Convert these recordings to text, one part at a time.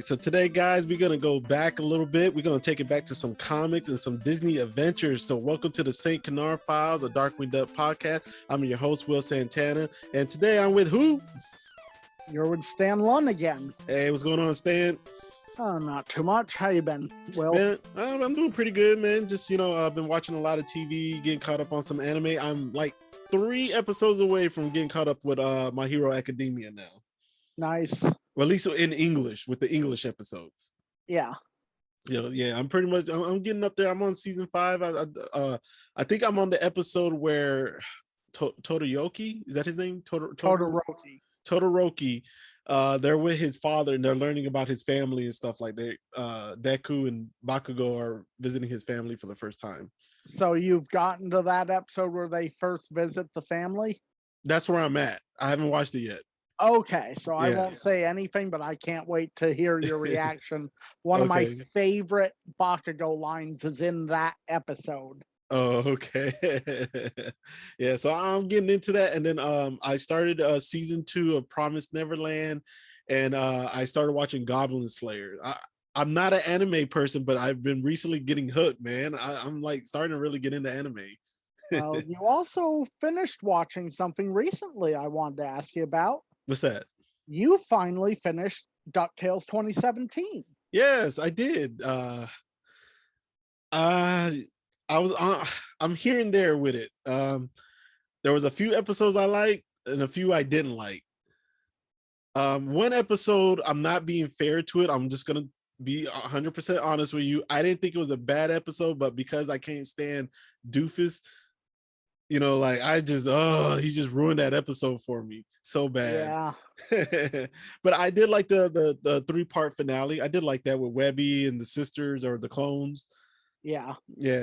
So today, guys, we're going to go back a little bit. We're going to take it back to some comics and some Disney adventures. So welcome to the St. Canard Files, a Darkwing podcast. I'm your host, Will Santana. And today I'm with who? You're with Stan Lund again. Hey, what's going on, Stan? Oh, not too much. How you been? Well, man, I'm doing pretty good, man. Just, I've been watching a lot of TV, getting caught up on some anime. I'm like 3 episodes away from getting caught up with My Hero Academia now. Nice. Well, at least in English, with the English episodes. Yeah. I'm pretty much, I'm getting up there. I'm on season 5. I think I'm on the episode where Todoroki, is that his name? Todoroki. Todoroki. They're with his father and they're learning about his family and stuff like that. Deku and Bakugo are visiting his family for the first time. So you've gotten to that episode where they first visit the family? That's where I'm at. I haven't watched it yet. Okay, so I won't say anything, but I can't wait to hear your reaction. One of my favorite Bakugo lines is in that episode. Oh, okay. Yeah, so I'm getting into that. And then I started season 2 of Promised Neverland, and I started watching Goblin Slayer. I'm not an anime person, but I've been recently getting hooked, man. I'm like starting to really get into anime. Well, you also finished watching something recently I wanted to ask you about. What's that? You finally finished DuckTales 2017. Yes, I did. I'm here and there with it. There was a few episodes I liked and a few I didn't like. One episode, I'm not being fair to it. I'm just gonna be 100% honest with you. I didn't think it was a bad episode, but because I can't stand Doofus, he just ruined that episode for me so bad. Yeah. But I did like the 3-part finale. I did like that with Webby and the sisters or the clones. Yeah.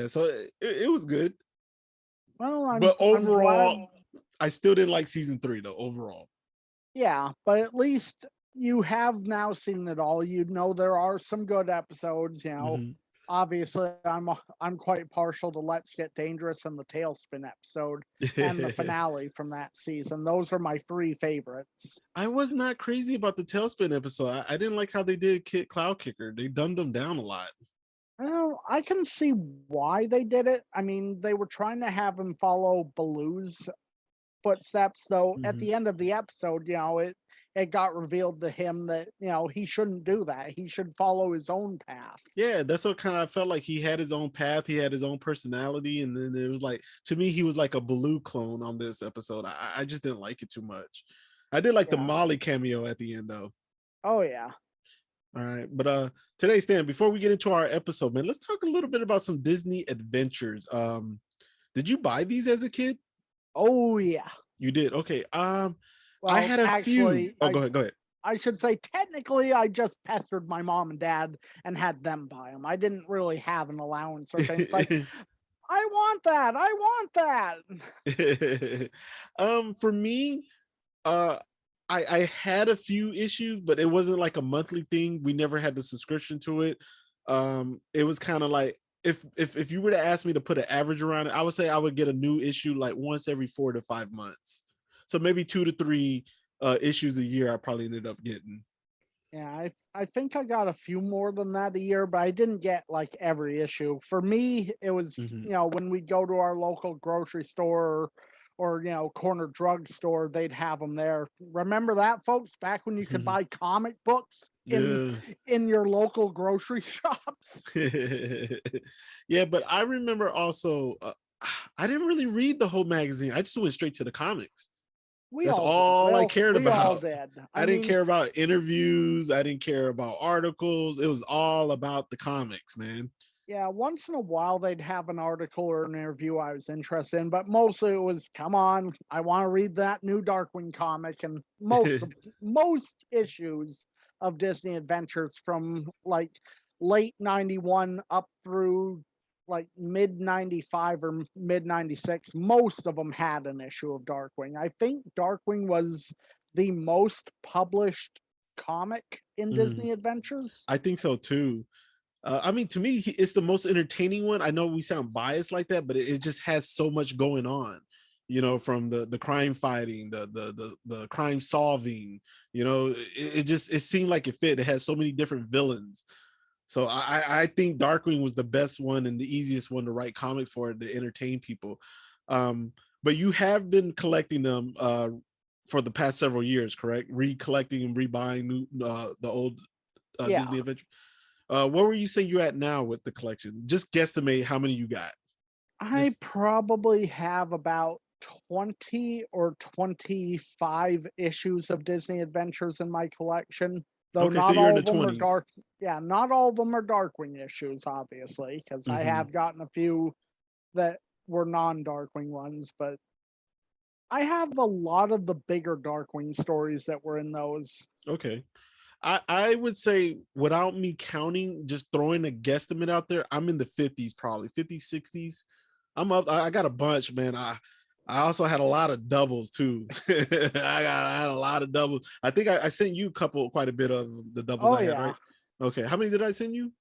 So it was good. Well, but overall, I still didn't like season 3 though. Overall. Yeah, but at least you have now seen it all. You know there are some good episodes. Obviously, I'm quite partial to Let's Get Dangerous and the Tailspin episode and the finale from that season. Those are my 3 favorites. I was not crazy about the Tailspin episode. I didn't like how they did Kid Cloud Kicker. They dumbed him down a lot. Well, I can see why they did it. I mean, they were trying to have him follow Baloo's footsteps, though. At the end of the episode, it got revealed to him that he shouldn't do that. He should follow his own path. Yeah, that's what kind of felt like. He had his own path, he had his own personality, and then it was like, to me, he was like a Baloo clone on this episode. I just didn't like it too much. I did like the Molly cameo at the end though. Oh yeah. All right, but today, Stan, before we get into our episode, man, let's talk a little bit about some Disney adventures. Did you buy these as a kid? Oh yeah. You did? Okay. Well, I had a few. Oh, go ahead. I should say, technically, I just pestered my mom and dad and had them buy them. I didn't really have an allowance or things like, I want that. I want that. For me, I had a few issues, but it wasn't like a monthly thing. We never had the subscription to it. It was kind of like, if you were to ask me to put an average around it, I would say I would get a new issue like once every 4 to 5 months. So maybe 2 to 3 issues a year I probably ended up getting. Yeah, I think I got a few more than that a year, but I didn't get like every issue. For me, it was, when we go to our local grocery store or corner drugstore, they'd have them there. Remember that, folks? Back when you could buy comic books in your local grocery shops. Yeah, but I remember also, I didn't really read the whole magazine. I just went straight to the comics. That's all I cared about. I didn't care about interviews. I didn't care about articles. It was all about the comics, man. Yeah, once in a while they'd have an article or an interview I was interested in, but mostly it was, come on, I want to read that new Darkwing comic. And most issues of Disney Adventures from like late 91 up through like mid 95 or mid 96, most of them had an issue of Darkwing. I think Darkwing was the most published comic in Mhm. Disney Adventures. I think so too. I mean, to me, it's the most entertaining one. I know we sound biased like that, but it just has so much going on. You know, from the crime fighting, the crime solving. You know, it seemed like it fit. It has so many different villains. So I think Darkwing was the best one and the easiest one to write comics for to entertain people. But you have been collecting them for the past several years, correct? Recollecting and rebuying new the old Yeah. Disney Adventure. Where were you saying you're at now with the collection? Just guesstimate how many you got. I Just probably have about 20 or 25 issues of Disney Adventures in my collection, though okay, so not you're in all the of them are 20s. dark. Yeah, not all of them are Darkwing issues, obviously, because I Mm-hmm. have gotten a few that were non-Darkwing ones, but I have a lot of the bigger Darkwing stories that were in those. Okay. I would say without me counting, just throwing a guesstimate out there, I'm in the 50s, probably 50s, 60s. I'm up. I got a bunch, man. I also had a lot of doubles too. I had a lot of doubles. I think I sent you quite a bit of the doubles Oh I had, yeah, right? Okay. How many did I send you?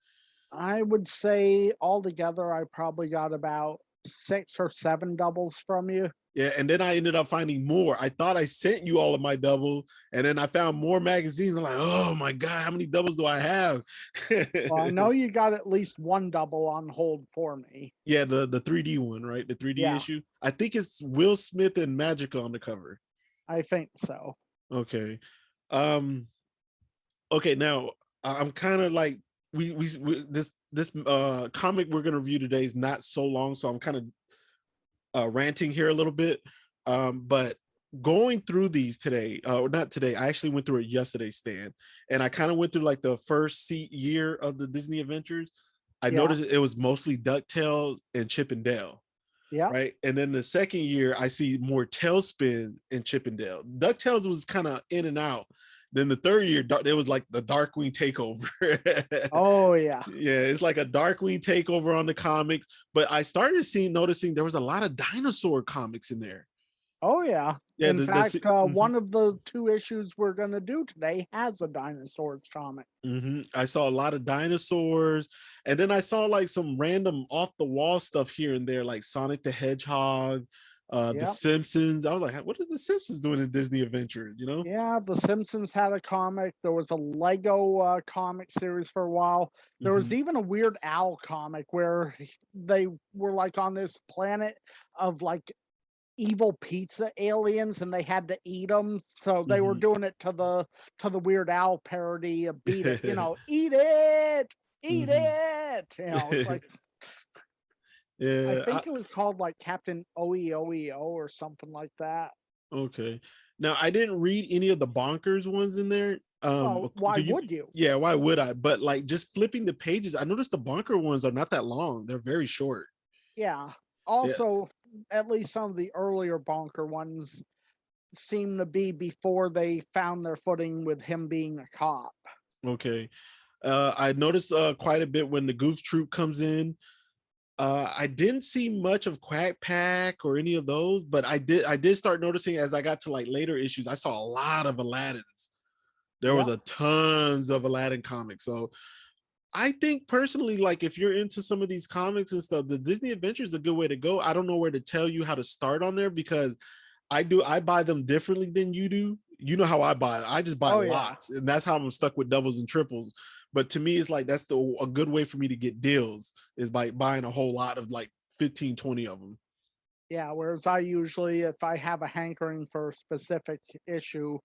I would say altogether I probably got about 6 or 7 doubles from you. Yeah, and then I ended up finding more. I thought I sent you all of my double, and then I found more magazines. I'm like, oh my god, how many doubles do I have? Well, I know you got at least one double on hold for me. Yeah, the 3D one, right? The 3D Yeah, issue. I think it's Will Smith and Magica on the cover. I think so. Okay. Um okay, now I'm kind of like we this comic we're going to review today is not so long, so I'm kind of ranting here a little bit. But going through these today, or not today, I actually went through it yesterday, Stan, and I kind of went through like the first year of the Disney Adventures. I Yeah, noticed it was mostly DuckTales and Chip and Dale, yeah. right? And then the second year, I see more Tailspin and Chip and Dale. DuckTales was kind of in and out. Then the third year, it was like the Darkwing takeover. Oh yeah. Yeah, it's like a Darkwing takeover on the comics. But I started noticing there was a lot of dinosaur comics in there. Oh yeah. Yeah, In fact, mhm, one of the 2 issues we're gonna do today has a dinosaurs comic. mhm. I saw a lot of dinosaurs, and then I saw like some random off the wall stuff here and there, like Sonic the Hedgehog, The Yep. Simpsons. I was like, what are the Simpsons doing in Disney Adventure? You know? Yeah, The Simpsons had a comic. There was a Lego comic series for a while. There was Hmm. even a Weird Al comic where they were like on this planet of like evil pizza aliens and they had to eat them. So they were Hmm. doing it to the Weird Al parody of Beat It, eat it, eat Hmm. it. It's like I Yeah. think it was called like Captain OEOEO or something like that. Okay. Now I didn't read any of the bonkers ones in there. Well, why Do you? would you? Yeah, why would I? But like just flipping the pages, I noticed the bonker ones are not that long. They're very short. Yeah. Yeah. Also, at least some of the earlier Bonker ones seem to be before they found their footing with him being a cop. Okay. I noticed quite a bit when the Goof Troop comes in. I didn't see much of Quack Pack or any of those, but I did start noticing as I got to like later issues, I saw a lot of Aladdins. There was Yep. a tons of Aladdin comics. So I think personally, like if you're into some of these comics and stuff, the Disney Adventure is a good way to go. I don't know where to tell you how to start on there because I buy them differently than you do. You know how I buy it. I just buy Oh yeah. lots, and that's how I'm stuck with doubles and triples. But to me, it's like that's a good way for me to get deals is by buying a whole lot of like 15, 20 of them. Yeah. Whereas I usually, if I have a hankering for a specific issue,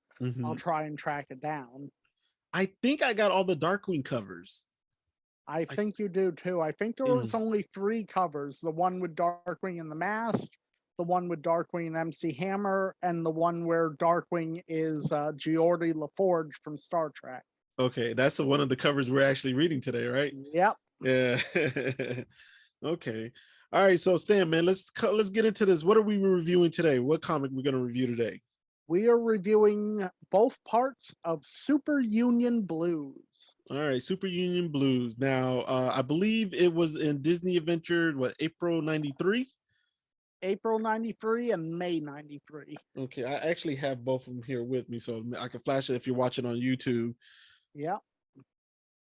I'll Mhm. try and track it down. I think I got all the Darkwing covers. I I think you do too. I think there was mm, only 3 covers: the one with Darkwing and the mask, the one with Darkwing and MC Hammer, and the one where Darkwing is Geordie LaForge from Star Trek. okay, that's one of the covers we're actually reading today, right? Yep. Yeah. Okay. All right. So Stan, man, let's get into this. What are we reviewing today? What comic we're gonna review today? We are reviewing both parts of Super Union Blues. All right, Super Union Blues. Now, I believe it was in Disney Adventure, what, April 93? April 93 and May 93. Okay, I actually have both of them here with me, so I can flash it if you're watching on YouTube. Yep.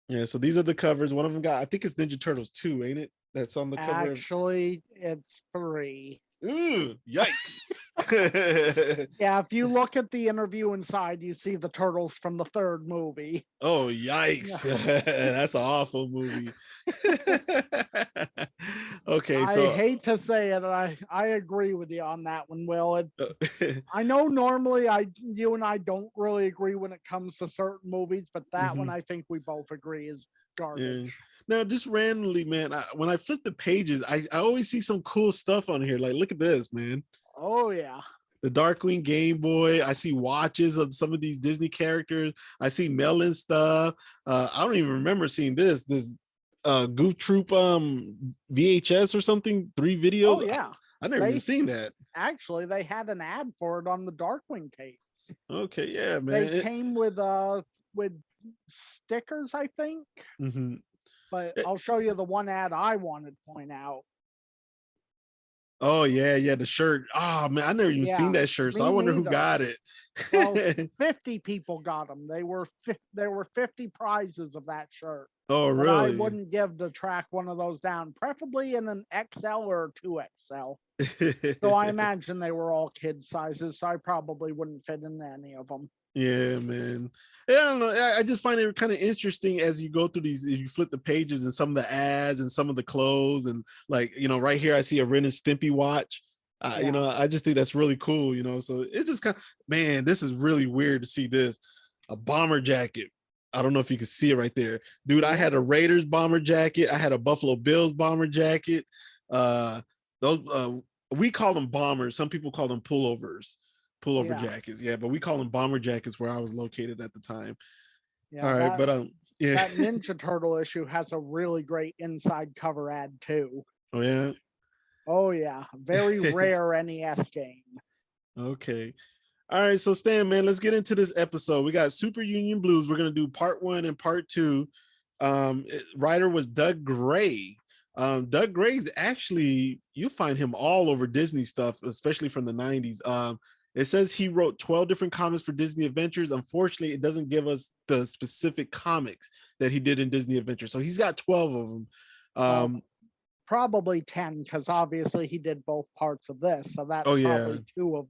Yeah, so these are the covers. One of them got, I think it's Ninja Turtles 2, ain't it? That's on the cover of. Actually, it's 3. Ooh, yikes. Yeah, if you look at the interview inside, you see the turtles from the 3rd movie. Oh, yikes. That's an awful movie. Okay, I so hate to say it, I agree with you on that one, Will. I know normally you and I don't really agree when it comes to certain movies, but that one mhm, I think we both agree is yeah. garbage. Now, just randomly, man, when I flip the pages, I always see some cool stuff on here. Like, look at this, man. Oh yeah. The Darkwing Game Boy. I see watches of some of these Disney characters. I see Melon stuff. I don't even remember seeing this Goof Troop VHS or something, 3 Oh videos. yeah. I never even They seen that. actually they had an ad for it on the Darkwing tapes. Okay, yeah, They man. came with stickers, I think. Mhm. But Eh, I'll show you the one ad I wanted to point out. oh yeah, yeah, the shirt. Oh man, I never even seen Yeah, that shirt, so I me wonder who neither. got it. Well, 50 people got them. There were 50 prizes of that shirt. Oh But I really? wouldn't give to track one of those down, preferably in an XL or 2XL. So I imagine they were all kid sizes, so I probably wouldn't fit in any of them. Yeah, man. Yeah, I don't know. I just find it kind of interesting as you go through these. If you flip the pages and some of the ads and some of the clothes, and like right here, I see a Ren and Stimpy watch. Yeah. I just think that's really cool. So it just kind of, man, this is really weird to see this. A bomber jacket. I don't know if you can see it right there, dude. I Yeah. had a Raiders bomber jacket. I had a Buffalo Bills bomber jacket. Uh, those we call them bombers. Some people call them pullover Yeah. jackets. Yeah, but we call them bomber jackets where I was located at the time. Yeah. All right, That but yeah. that Ninja Turtle issue has a really great inside cover ad too. Oh yeah. Oh yeah. Very rare NES game. Okay. All right, so Stan, man, let's get into this episode. We got Super Union Blues. We're gonna do part 1 and part 2. Writer was Doug Gray. Doug Gray's actually, you find him all over Disney stuff, especially from the 90s. It says he wrote 12 different comics for Disney Adventures. Unfortunately, it doesn't give us the specific comics that he did in Disney Adventures. So he's got 12 of them. Well, Um, probably 10 because obviously he did both parts of this, so oh that's yeah, probably 2 of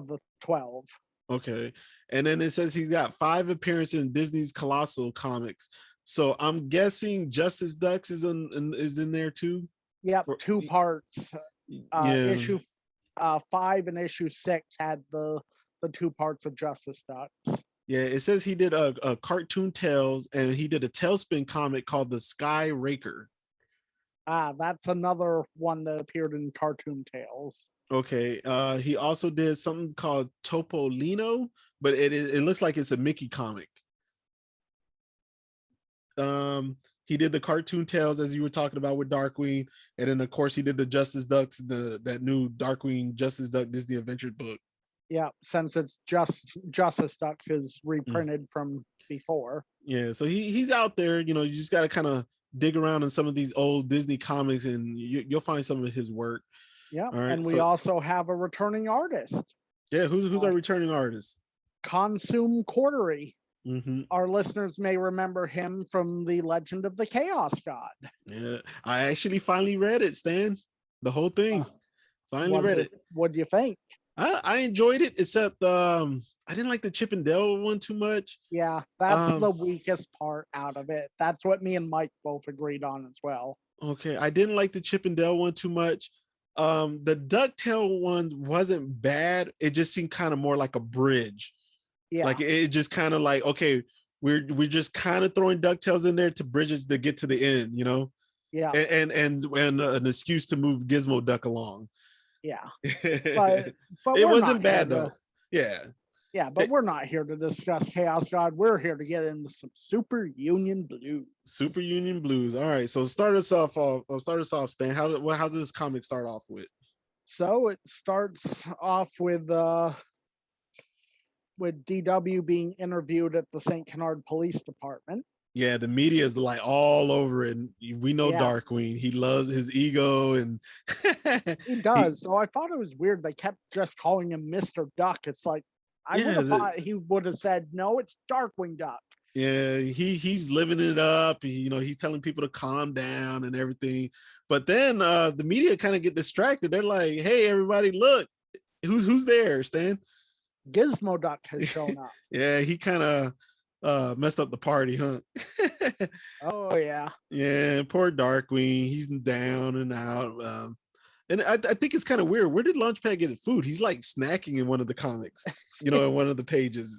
the 12. okay. And then it says he's got 5 appearances in Disney's Colossal comics. So I'm guessing Justice Ducks is in there too. Yep, For, 2 parts. yeah, Issue 5 and issue 6 had the 2 parts of Justice Ducks. yeah. It says he did a cartoon Tales, and he did a Tailspin comic called The Sky Raker. That's another one that appeared in Cartoon Tales. Okay. He also did something called Topolino, but it looks like it's a Mickey comic. He did the cartoon Tales as you were talking about with Darkwing, and then of course he did the Justice Ducks, that new Darkwing Justice Duck Disney Adventure book. Yeah, since it's just Justice Ducks is Mm. reprinted from before. Yeah, so he's out there. You just got to kind of dig around in some of these old Disney comics, and you'll find some of his work. Yep, All right, and we so also have a returning artist, yeah, who's uh, our returning artist? Consume Quartery. Mm-hmm. Our listeners may remember him from the Legend of the Chaos God. Yeah, I actually finally read it, Stan. The whole thing. Uh, Finally was read it? it. What do you think? I enjoyed it, except I didn't like the Chip and Dale one too much. Yeah, that's Um, the weakest part out of it. That's what me and Mike both agreed on as well. okay, I didn't like the Chip and Dale one too much. The Ducktail one wasn't bad. It just seemed kind of more like a bridge. Yeah, Like it just kind of like, okay, we're just kind of throwing Ducktales in there to bridges to get to the end, yeah, and an excuse to move Gizmoduck along. yeah. But but It we're wasn't not here bad to though. Yeah. yeah, but we're not here to discuss Chaos God. We're here to get into some Super Union Blues. Super Union Blues. All right. So start us off. Start us off, Stan. How does this comic start off with? So it starts off with DW being interviewed at the St. Canard Police Department. Yeah, the media is like all over it. And we know Yeah, Darkwing. He loves his ego and he he does. So I thought it was weird. They kept just calling him Mr. Duck. It's like I would yeah, have thought he would have said, no, it's Darkwing Duck. yeah, he's living it up. He's telling people to calm down and everything. But then the media kind of get distracted. They're like, "Hey, everybody, look, who's there, Stan?" Gizmoduck has shown up. Yeah, he kind of messed up the party, huh? Oh yeah. Yeah, poor Darkwing. He's down and out. And I think it's kind of weird. Where did Launchpad get food? He's like snacking in one of the comics, in one of the pages.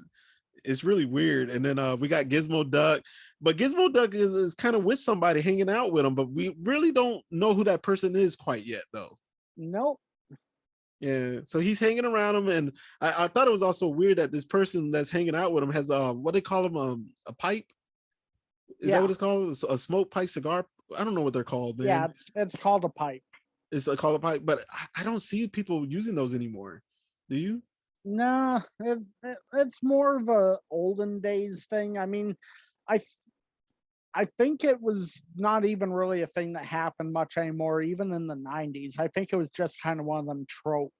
It's really weird. And then we got Gizmoduck, but Gizmoduck is kind of with somebody hanging out with him, but we really don't know who that person is quite yet, though. Nope. Yeah, so he's hanging around him, and I thought it was also weird that this person that's hanging out with him has what they call him, a pipe. Is that Yeah. what it's called? A smoke pipe, cigar? I don't know what they're called, Yeah, man. it's called a pipe. It's called a pipe, but I don't see people using those anymore. Do you? Nah, it's more of a olden days thing. I mean, I I think it was not even really a thing that happened much anymore, even in the 90s. I think it was just kind of one of them tropes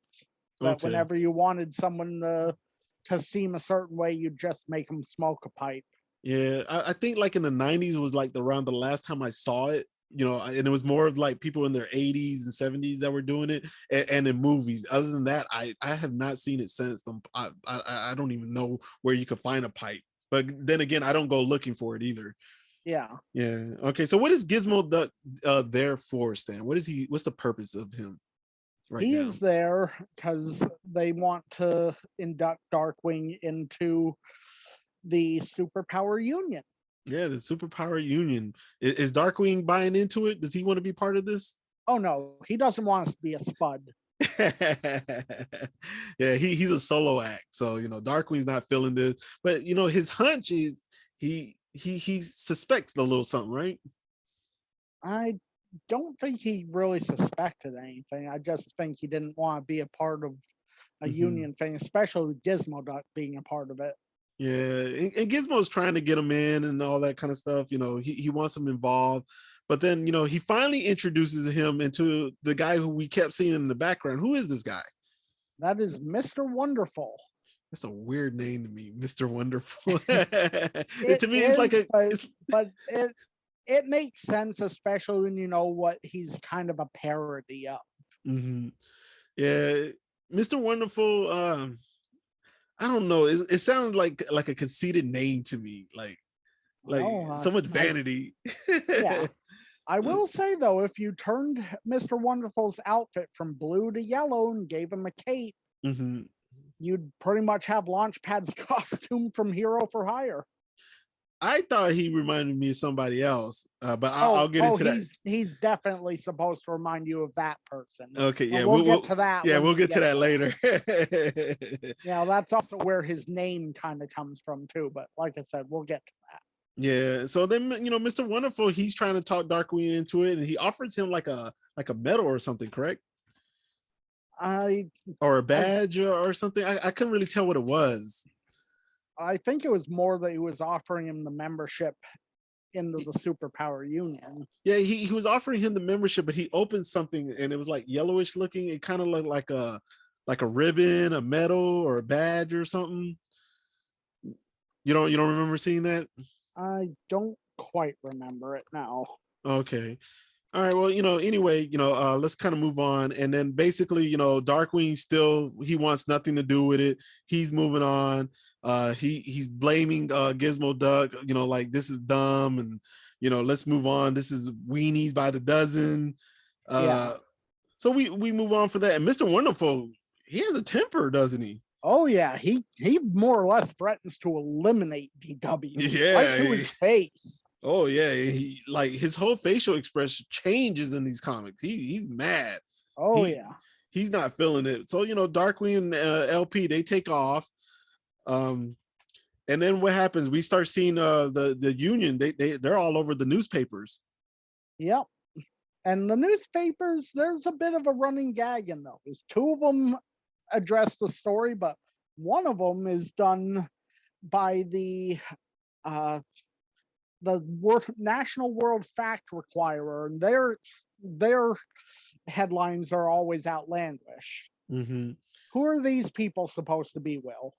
that Okay. whenever you wanted someone to seem a certain way, you just make them smoke a pipe. Yeah, I think like in the 90s was like around the last time I saw it, and it was more of like people in their 80s and 70s that were doing it, and in movies. Other than that, I have not seen it since. I don't even know where you could find a pipe. But then again, I don't go looking for it either. Yeah. Yeah. Okay. So what is Gizmo Duck there for, Stan? What's the purpose of him right He now? is there because they want to induct Darkwing into the superpower union. Yeah, the superpower union. Is Darkwing buying into it? Does he want to be part of this? Oh no, he doesn't want us to be a spud. Yeah, he's a solo act. So, Darkwing's not feeling this, but his hunch is he suspects a little something, right? I don't think he really suspected anything. I just think he didn't want to be a part of a Hmm. union thing, especially with Gizmoduck being a part of it. Yeah, and Gizmo's trying to get him in and all that kind of stuff. He wants him involved, but then he finally introduces him into the guy who we kept seeing in the background. Who is this guy? That is Mr. Wonderful. That's a weird name to me, Mr. Wonderful. It To me, it's like is, a but it's but it makes sense, especially when you know what he's kind of a parody of. mhm. Yeah, Mr. Wonderful. I don't know. It sounds like a conceited name to me. Like Well, so much vanity. yeah. I will say though, if you turned Mr. Wonderful's outfit from blue to yellow and gave him a cape, Mhm. you'd pretty much have Launchpad's costume from Hero for Hire. I thought he reminded me of somebody else, but I'll get Oh, into that. he's definitely supposed to remind you of that person. Okay, But yeah, we'll get to that yeah, when we'll we get to get that there. later. Yeah, that's also where his name kind of comes from too. But like I said, we'll get to that. Yeah. So then, Mr. Wonderful, he's trying to talk Darkwing into it, and he offers him like a medal or something, correct? I Or a I badge or something. I couldn't really tell what it was. I think it was more that he was offering him the membership into the superpower union. Yeah, he was offering him the membership, but he opened something and it was like yellowish looking. It kind of looked like a ribbon, a medal, or a badge or something. You don't remember seeing that? I don't quite remember it now. Okay. All right. Well, anyway, let's kind of move on. And then basically, Darkwing still he wants nothing to do with it. He's moving on. He's blaming Gizmo Duck, like this is dumb and let's move on. This is weenies by the dozen. Yeah. Uh so we move on for that. And Mr. Wonderful, he has a temper, doesn't he? Oh yeah, he more or less threatens to eliminate DW right to Yeah. his face. Oh yeah, he like his whole facial expression changes in these comics. He's mad. Oh He yeah. he's not feeling it. So Darkwing and LP they take off. Um, and then what happens? We start seeing the Union. They're all over the newspapers. Yep. And the newspapers, there's a bit of a running gag in those. Two of them address the story, but one of them is done by uh National World Fact Requirer, and their headlines are always outlandish. Hmm. Who are these people supposed to be, Will?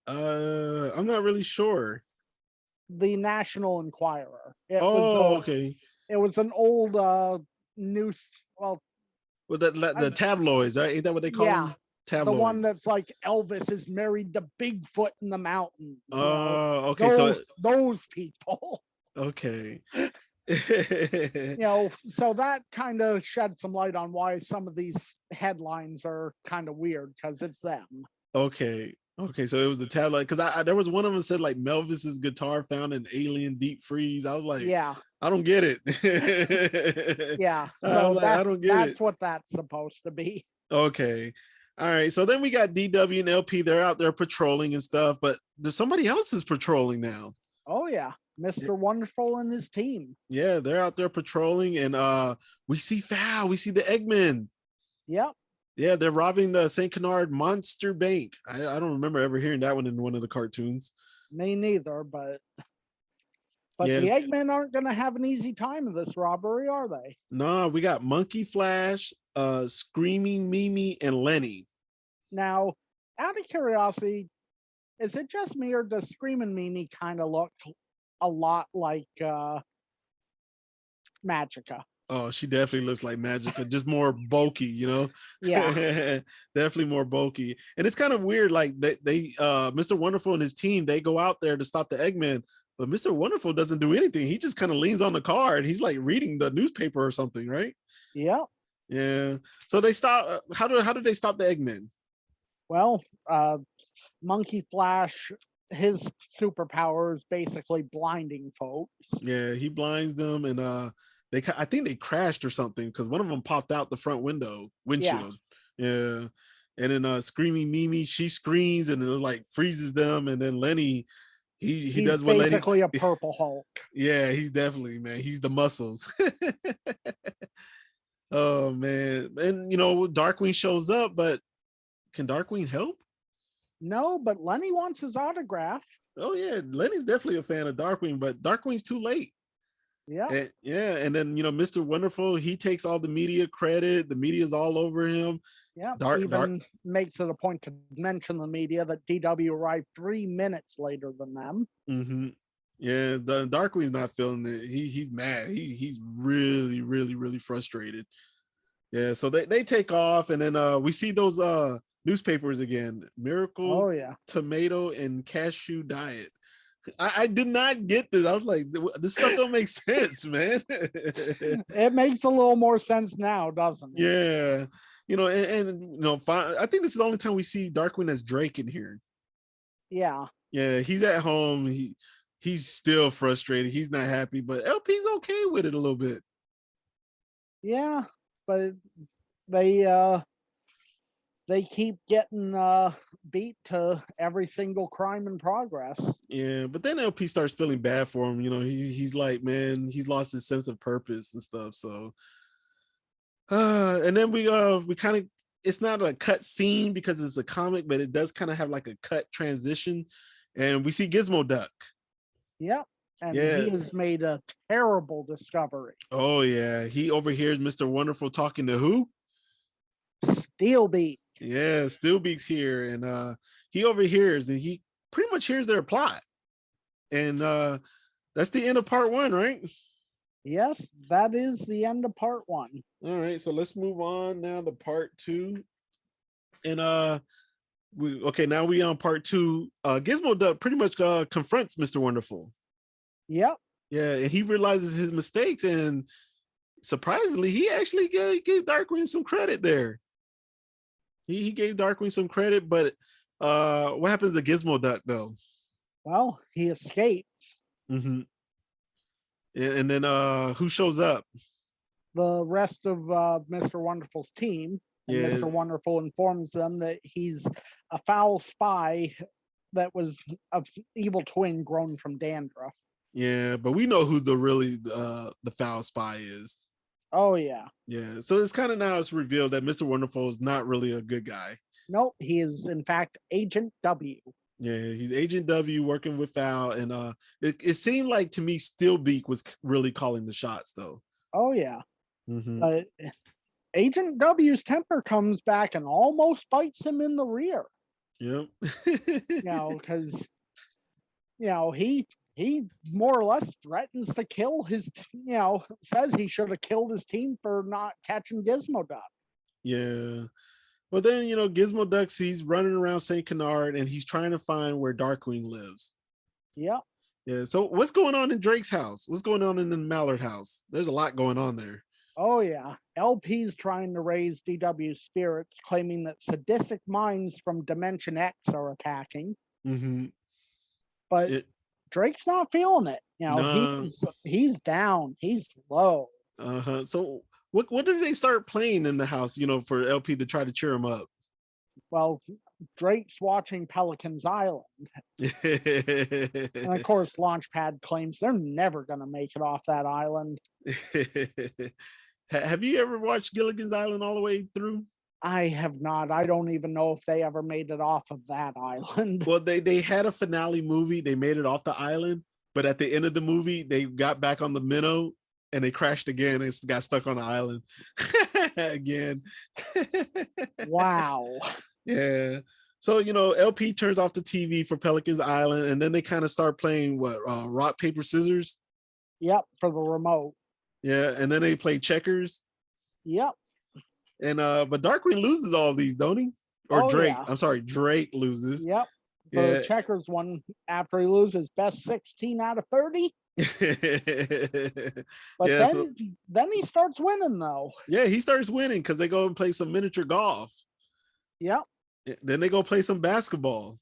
I'm not really sure. The National Enquirer. Oh, okay. It was an old news. Well, Well, the tabloids, right? Ain't that what they call yeah, them? the one Tabloids. that's like Elvis is married to Bigfoot in the mountains. Okay. So Those people. okay. So that kind of shed some light on why some of these headlines are kind of weird because it's them. Okay. Okay, so it was the tabloid because I there was one of them that said like Melvis's guitar found in alien deep freeze. I was like, Yeah, I don't get it. yeah. I was So like, I don't get that's it. what that's supposed to be. Okay. All right. So then we got DW and LP. They're out there patrolling and stuff, but there's somebody else is patrolling now. Oh yeah, Mr. Wonderful and his team. Yeah, they're out there patrolling, and we see Foul, we see the Eggman. Yep. Yeah, they're robbing the St. Canard Monster Bank. I don't remember ever hearing that one in one of the cartoons. Me neither, but the Yes. Eggmen aren't going to have an easy time of this robbery, are they? No, we got Monkey Flash, Screaming Mimi, and Lenny. Now, out of curiosity, is it just me or does Screaming Mimi kind of look a lot like Magica? Oh, she definitely looks like Magica, just more bulky, you know? Yeah. Definitely more bulky. And it's kind of weird, like they Mr. Wonderful and his team, they go out there to stop the Eggman, but Mr. Wonderful doesn't do anything. He just kind of leans on the car and he's like reading the newspaper or something, right? Yep. Yeah. So they stop. How did they stop the Eggman? Well, Monkey Flash, his superpower is basically blinding folks. Yeah, he blinds them, and I think they crashed or something because one of them popped out the front windshield. Yeah. And then Screaming Mimi, she screams and it like freezes them, and then Lenny, he He's does what Lenny. basically a purple Hulk. Yeah, he's definitely, man. He's the muscles. Oh man, and Darkwing shows up, but can Darkwing help? No, but Lenny wants his autograph. Oh yeah, Lenny's definitely a fan of Darkwing, but Darkwing's too late. Yeah. And then Mr. Wonderful, he takes all the media credit. The media's all over him. Yeah. Dark makes it a point to mention the media that DW arrived 3 minutes later than them. Mm-hmm. Yeah, the Darkwing's not feeling it. He's mad. He's really, really, really frustrated. Yeah, so they take off, and then we see those newspapers again. Miracle, oh yeah, Tomato, and Cashew Diet. I did not get this. I was like, this stuff don't make sense, man. It makes a little more sense now, doesn't it? Yeah. I think this is the only time we see Darkwing as Drake in here. Yeah. Yeah, he's at home. He's still frustrated. He's not happy, but LP's okay with it a little bit. Yeah, but they keep getting beat to every single crime in progress. Yeah, but then LP starts feeling bad for him. He's like, man, he's lost his sense of purpose and stuff. So, and then we kind of, it's not a cut scene because it's a comic, but it does kind of have like a cut transition, and we see Gizmoduck. Yep. And he has made a terrible discovery. Oh yeah, he overhears Mr. Wonderful talking to who? Steelbeak. Yeah, Steelbeak's here, and he overhears, and he pretty much hears their plot. And that's the end of part 1, right? Yes, that is the end of part 1. All right, so let's move on now to part 2. And now we on part 2. Gizmoduck pretty much confronts Mr. Wonderful. Yep. Yeah, and he realizes his mistakes, and surprisingly, he actually gave Darkwing some credit there. He gave Darkwing some credit, but what happens to Gizmoduck though? Well, he escapes. Mm-hmm. And then who shows up? The rest of Mr. Wonderful's team. And Yeah. Mr. Wonderful informs them that he's a foul spy that was an evil twin grown from dandruff. Yeah, but we know who the foul spy is. Oh yeah. Yeah. So it's kind of now it's revealed that Mr. Wonderful is not really a good guy. Nope, he is in fact Agent W. Yeah, he's Agent W working with Val, and it seemed like to me Steelbeak was really calling the shots though. Oh yeah. Hmm. But Agent W's temper comes back and almost bites him in the rear. Yep. Because he more or less threatens to kill his. Says he should have killed his team for not catching Gizmoduck. Yeah. But then Gizmoduck, he's running around Saint Canard, and he's trying to find where Darkwing lives. Yep. Yeah. So what's going on in Drake's house? What's going on in the Mallard house? There's a lot going on there. Oh yeah. LP's trying to raise DW's spirits, claiming that sadistic minds from Dimension X are attacking. Mm-hmm. But Drake's not feeling it. Nah. He's down. He's low. Uh-huh. So what did they start playing in the house, for LP to try to cheer him up? Well, Drake's watching Pelican's Island. And of course, Launchpad claims they're never going to make it off that island. Have you ever watched Gilligan's Island all the way through? I have not. I don't even know if they ever made it off of that island. Well, they had a finale movie. They made it off the island, but at the end of the movie, they got back on the minnow and they crashed again and got stuck on the island again. Wow. Yeah. So, LP turns off the TV for Pelican's Island, and then they kind of start playing rock, paper, scissors. Yep, for the remote. Yeah, and then they play checkers. Yep. And but Darkwing loses all these, don't he? Or Drake. Yeah. I'm sorry, Drake loses. Yep. The checkers one after he loses best 16 out of 30. But then he starts winning though. Yeah, he starts winning because they go and play some miniature golf. Yep. Then they go play some basketball.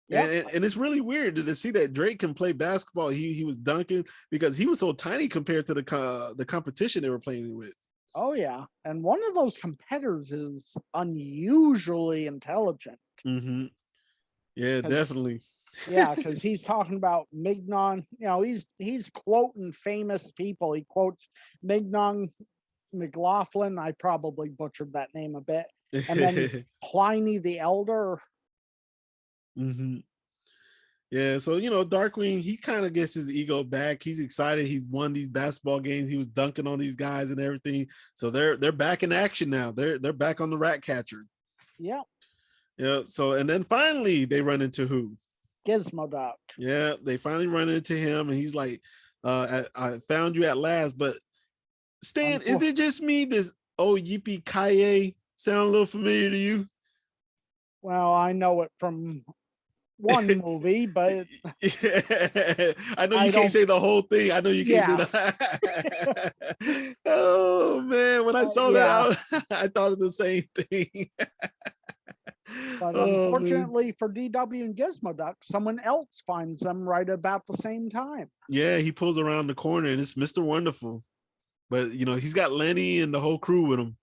Yep. And it's really weird to see that Drake can play basketball. He was dunking because he was so tiny compared to the competition they were playing with. Oh yeah, and one of those competitors is unusually intelligent. Mm-hmm. Yeah, definitely. Yeah, because he's talking about Mignon. He's quoting famous people. He quotes Mignon McLaughlin. I probably butchered that name a bit. And then Pliny the Elder. Mm-hmm. Yeah, so Darkwing, he kind of gets his ego back. He's excited. He's won these basketball games. He was dunking on these guys and everything. So they're back in action now. They're back on the rat catcher. Yeah. Yeah. So and then finally they run into who? Gizmoduck. Yeah, they finally run into him, and he's like, I found you at last. But Stan, is it just me? Does yippee ki sound a little familiar to you? Well, I know it from one movie, but yeah. I know you can't say the whole thing. I know you can't say that. Oh man, when I saw that, I thought of the same thing. But unfortunately for DW and Gizmoduck, someone else finds them right about the same time. Yeah, he pulls around the corner and it's Mr. Wonderful. But he's got Lenny and the whole crew with him.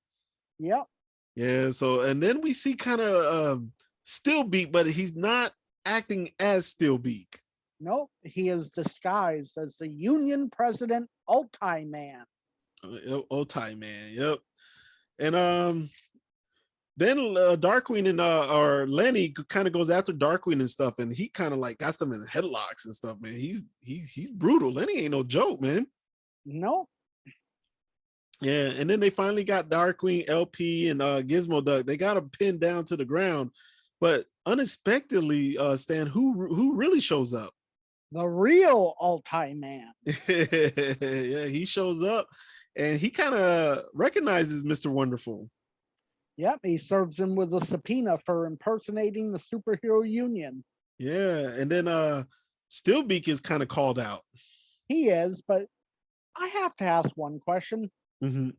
Yep. Yeah, so and then we see kind of Steelbeak, but he's not acting as Steelbeak. Nope, he is disguised as the Union President Ulti Man. Ulti Man, yep. And then Darkwing and or Lenny kind of goes after Darkwing and stuff, and he kind of like got them in headlocks and stuff, man. He's brutal. Lenny ain't no joke, man. Nope. Yeah, and then they finally got Darkwing, LP, and Gizmoduck. They got him pinned down to the ground, but unexpectedly, Stan, who really shows up? The real Ulti Man. Yeah, he shows up, and he kind of recognizes Mr. Wonderful. Yep, he serves him with a subpoena for impersonating the superhero union. Yeah, and then Steelbeak is kind of called out. He is, but I have to ask one question. Mm-hmm.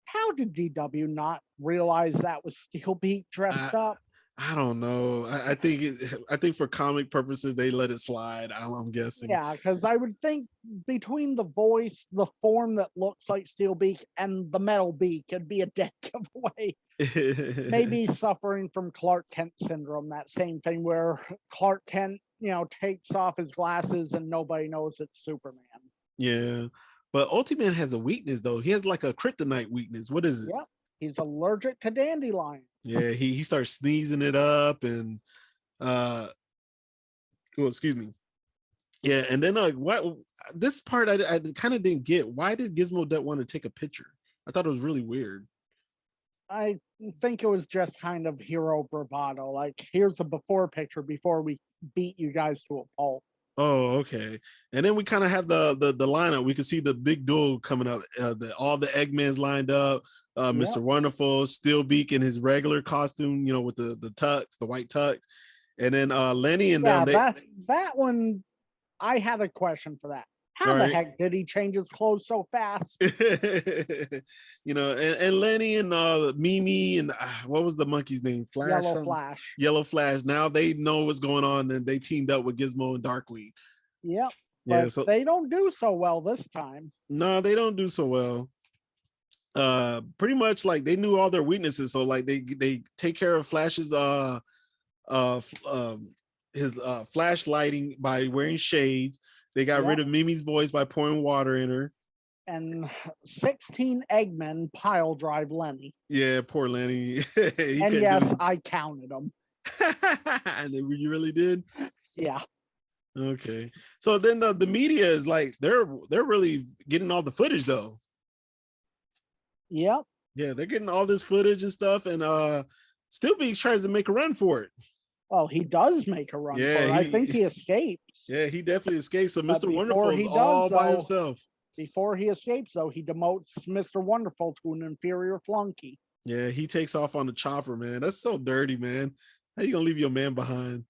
How did DW not realize that was Steelbeak dressed up? I don't know. I think for comic purposes they let it slide. I'm guessing. Yeah, because I would think between the voice, the form that looks like Steelbeak, and the metal beak, it'd be a dead giveaway. Maybe suffering from Clark Kent syndrome, that same thing where Clark Kent, takes off his glasses and nobody knows it's Superman. Yeah, but Ultimate has a weakness though. He has like a kryptonite weakness. What is it? Yep, he's allergic to dandelion. Yeah, he starts sneezing it up, and Oh, excuse me. Yeah, and then what this part I kind of didn't get. Why did Gizmoduck want to take a picture? I thought it was really weird. I think it was just kind of hero bravado. Like, here's a before picture before we beat you guys to a pulp. Oh, okay. And then we kind of have the lineup. We can see the big duel coming up. All the Eggmans lined up. Yep. Mr. Wonderful, Steelbeak in his regular costume, with the tux, the white tux, and then Lenny and Yeah, them. that one, I had a question for that. How All the right. heck did he change his clothes so fast? And Lenny and Mimi and what was the monkey's name? Flash. Yellow something? Flash. Yellow Flash. Now they know what's going on, and they teamed up with Gizmo and Darkwing. Yep. Yeah, But so they don't do so well this time. no, they don't do so well. Pretty much like they knew all their weaknesses, so like they take care of Flash's his flashlighting by wearing shades. They got rid of Mimi's voice by pouring water in her. And 16 Eggmen pile drive Lenny. Yeah, poor Lenny. And yes, I counted them. And you really did? Yeah. Okay. So then the media is like they're really getting all the footage though. Yep. Yeah, they're getting all this footage and stuff, and Steelbeak tries to make a run for it. Well, he does make a run for it. I think he escapes. Yeah, he definitely escapes. So Mr. Wonderful is all by himself. Before he escapes, though, he demotes Mr. Wonderful to an inferior flunky. Yeah, he takes off on the chopper, man. That's so dirty, man. How you gonna leave your man behind?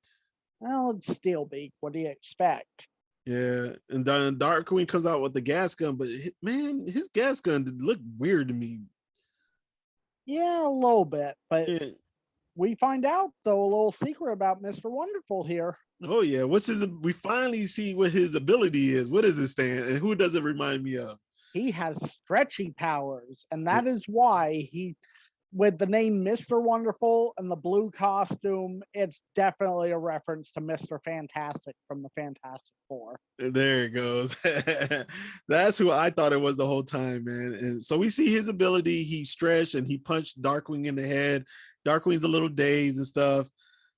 Well, it's Steelbeak. What do you expect? Yeah, and then Darkwing comes out with the gas gun, but man, his gas gun looked weird to me. Yeah, a little bit, but we find out though a little secret about Mr. Wonderful here. Oh yeah, we finally see what his ability is. What does it stand, and who does it remind me of? He has stretchy powers, and that is why he, with the name Mr. Wonderful and the blue costume, it's definitely a reference to Mr. Fantastic from the Fantastic Four. There it goes. That's who I thought it was the whole time, man. And so we see his ability. He stretched and he punched Darkwing in the head. Darkwing's a little dazed and stuff.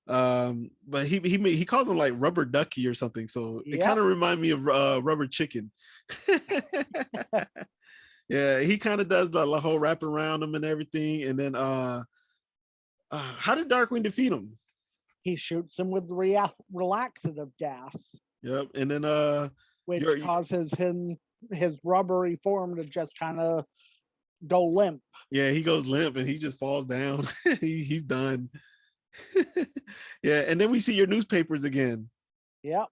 But he calls him like Rubber Ducky or something. So it kind of reminded me of Rubber Chicken. Yeah, he kind of does the whole wrap around him and everything. And then how did Darkwing defeat him? He shoots him with relaxative gas. Yep. And then which causes his rubbery form to just kind of go limp. Yeah, he goes limp and he just falls down. He's done. Yeah, and then we see your newspapers again. Yep.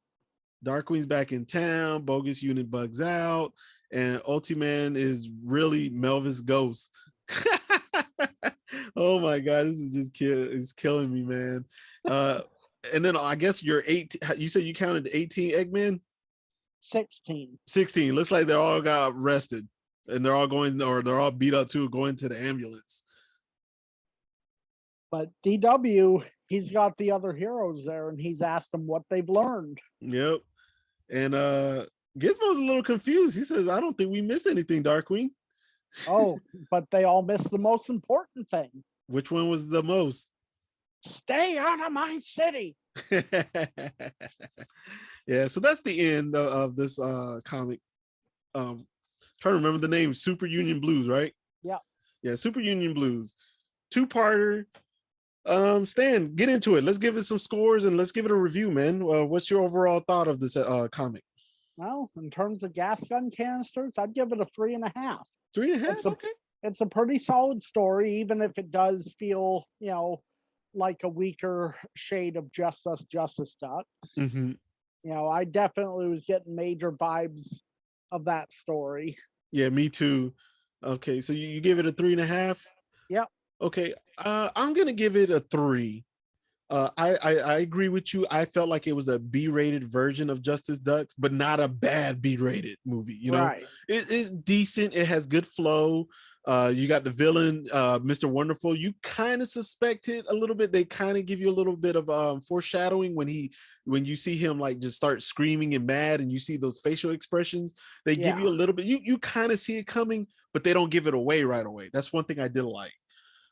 Darkwing's back in town, bogus unit bugs out, and Ultiman is really Melvis Ghost. Oh my god, this is just it's killing me, man. And then I guess you're 18. You said you counted 18 Eggmen? 16. 16. Looks like they all got arrested and they're all beat up too, going to the ambulance. But DW, he's got the other heroes there and he's asked them what they've learned. Yep. And Gizmo's a little confused. He says, I don't think we missed anything, Darkwing. Oh, but they all missed the most important thing. Which one was the most? Stay out of my city. Yeah, so that's the end of this comic. Trying to remember the name, Super Union Blues, right? Yeah, Super Union Blues. Two-parter. Stan, get into it. Let's give it some scores and let's give it a review, man. What's your overall thought of this comic? Well, in terms of gas gun canisters, I'd give it a 3.5. 3.5? Okay. It's a pretty solid story, even if it does feel, like a weaker shade of Justice Duck. Mm-hmm. I definitely was getting major vibes of that story. Yeah, me too. Okay, so you give it a 3.5? Yep. Okay, I'm gonna give it a 3. I agree with you. I felt like it was a B-rated version of Justice Ducks, but not a bad B-rated movie. Right. It's decent. It has good flow. You got the villain, Mr. Wonderful. You kind of suspect it a little bit. They kind of give you a little bit of foreshadowing when you see him like just start screaming and mad, and you see those facial expressions. They give you a little bit. You kind of see it coming, but they don't give it away right away. That's one thing I did like.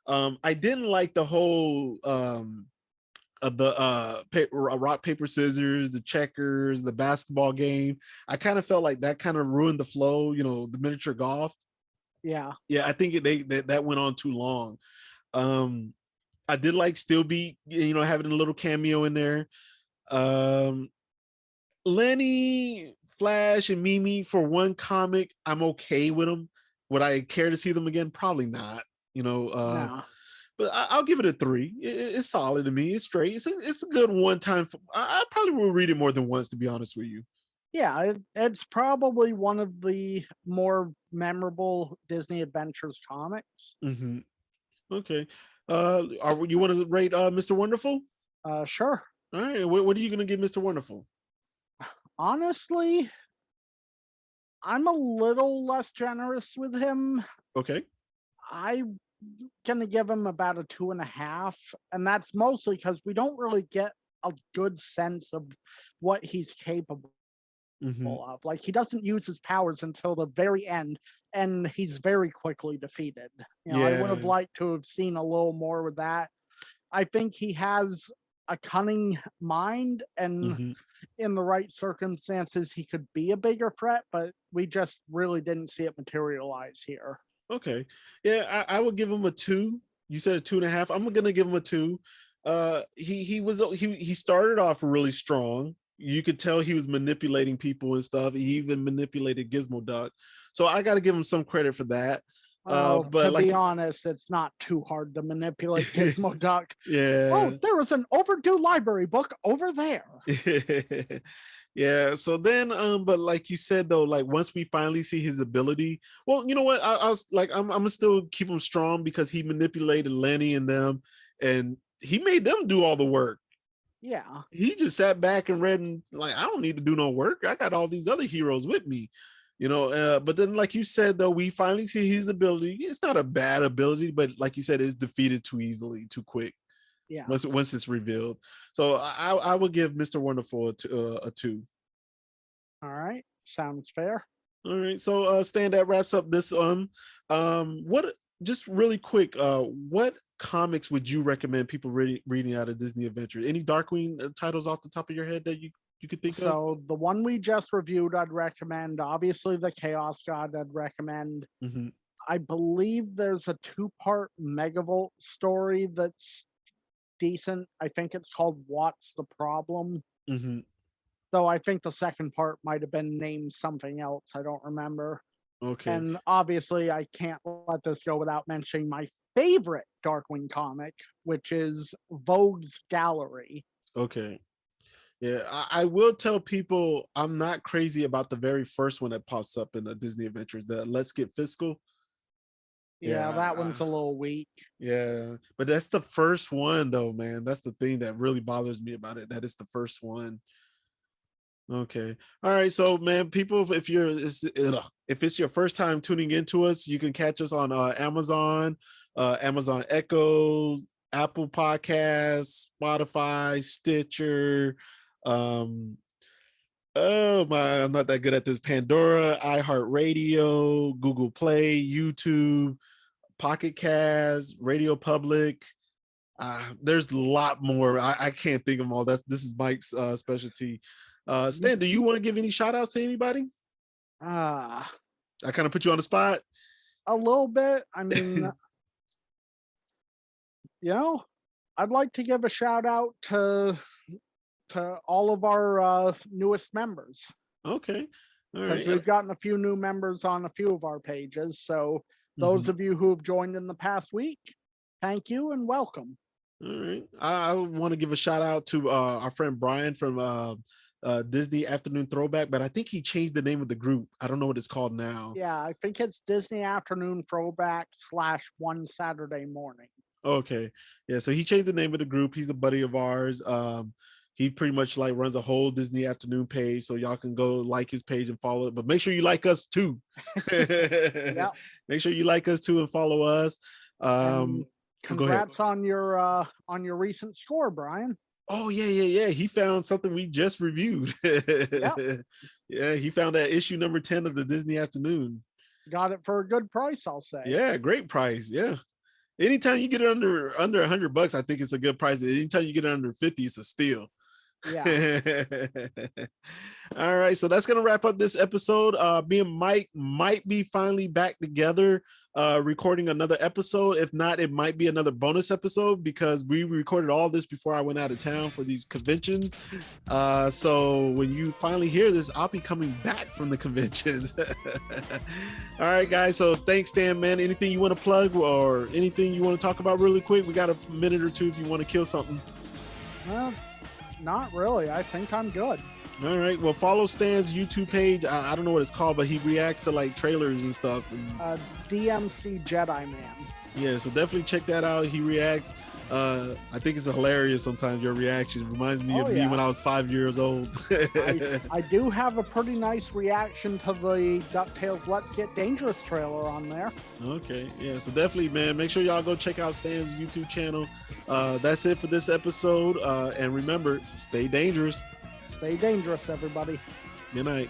I didn't like the whole the rock paper scissors, the checkers, the basketball game. I kind of felt like that kind of ruined the flow. The miniature golf. Yeah. Yeah, I think that went on too long. I did like Stillbeat, having a little cameo in there. Lenny, Flash, and Mimi for one comic, I'm okay with them. Would I care to see them again? Probably not. No. But I'll give it a 3. It's solid to me. It's straight. It's a good one time. I probably will read it more than once, to be honest with you. Yeah, it's probably one of the more memorable Disney Adventures comics. Mm-hmm. Okay. You want to rate Mr. Wonderful? Sure. All right. What are you going to give Mr. Wonderful? Honestly, I'm a little less generous with him. Okay. I'm gonna give him about a 2.5, and that's mostly because we don't really get a good sense of what he's capable of. Like, he doesn't use his powers until the very end, and he's very quickly defeated. I would have liked to have seen a little more with that. I think he has a cunning mind, and in the right circumstances, he could be a bigger threat, but we just really didn't see it materialize here. Okay. Yeah, I would give him a 2. You said a 2.5. I'm gonna give him a 2. He started off really strong. You could tell he was manipulating people and stuff. He even manipulated Gizmoduck. So I got to give him some credit for that. But to be honest, it's not too hard to manipulate Gizmoduck. Yeah. Oh, there was an overdue library book over there. Yeah. So then, but like you said though, like once we finally see his ability, well, you know what? I was like, I'm gonna still keep him strong because he manipulated Lenny and them, and he made them do all the work. Yeah. He just sat back and read and like, I don't need to do no work. I got all these other heroes with me. But then like you said though, we finally see his ability. It's not a bad ability, but like you said, it's defeated too easily, too quick. Yeah. Once it's revealed. So I would give Mr. Wonderful a 2. All right. Sounds fair. All right. So Stan, that wraps up this what just really quick, what comics would you recommend people reading out of Disney Adventures? Any Darkwing titles off the top of your head that you could think of? So the one we just reviewed, I'd recommend. Obviously, the Chaos God, I'd recommend. I believe there's a 2-part Megavolt story that's decent. I think it's called What's the Problem? Though I think the second part might have been named something else. I don't remember. Okay. And obviously, I can't let this go without mentioning my favorite Darkwing comic, which is Vogue's Gallery. Okay. Yeah, I will tell people I'm not crazy about the very first one that pops up in the Disney Adventures, the Let's Get Fiscal. Yeah, that one's a little weak. Yeah, but that's the first one though, man. That's the thing that really bothers me about it. That is the first one. Okay. All right. So, man, people, if it's your first time tuning into us, you can catch us on Amazon, Amazon Echo, Apple Podcasts, Spotify, Stitcher. Oh my, I'm not that good at this. Pandora, iHeartRadio, Google Play, YouTube, Pocket Cast, Radio Public. There's a lot more. I can't think of them all. This is Mike's specialty. Stan, do you want to give any shout outs to anybody? I kind of put you on the spot. A little bit. I mean, I'd like to give a shout out to all of our newest members. Okay. All right. We've gotten a few new members on a few of our pages. So those of you who have joined in the past week, thank you and welcome. All right. I want to give a shout out to our friend Brian from Disney Afternoon Throwback, but I think he changed the name of the group. I don't know what it's called now. Yeah, I think it's Disney Afternoon Throwback / One Saturday Morning. Okay. Yeah, so he changed the name of the group. He's a buddy of ours. He pretty much like runs a whole Disney Afternoon page, so y'all can go like his page and follow it. But make sure you like us too. Yep. Make sure you like us too and follow us. Congrats on your recent score, Brian. Oh yeah. He found something we just reviewed. Yep. Yeah, he found that issue number 10 of the Disney Afternoon. Got it for a good price, I'll say. Yeah, great price. Yeah. Anytime you get it under $100, I think it's a good price. Anytime you get it under 50, it's a steal. Yeah. All right, so that's gonna wrap up this episode. Me and Mike might be finally back together, recording another episode. If not, it might be another bonus episode because we recorded all this before I went out of town for these conventions. So when you finally hear this, I'll be coming back from the conventions. All right, guys. So thanks, Dan, man. Anything you want to plug or anything you want to talk about really quick? We got a minute or two if you want to kill something. Well, not really. I think I'm good. All right. Well, follow Stan's YouTube page. I don't know what it's called, but he reacts to like trailers and stuff. And, DMC Jedi Man. yeah, so definitely check that out. He reacts. I think it's hilarious sometimes, your reaction. It reminds me of me when I was 5 years old. I do have a pretty nice reaction to the DuckTales Let's Get Dangerous trailer on there. Okay. Yeah, so definitely, man, make sure y'all go check out Stan's YouTube channel. That's it for this episode. And remember, stay dangerous. Stay dangerous, everybody. Good night.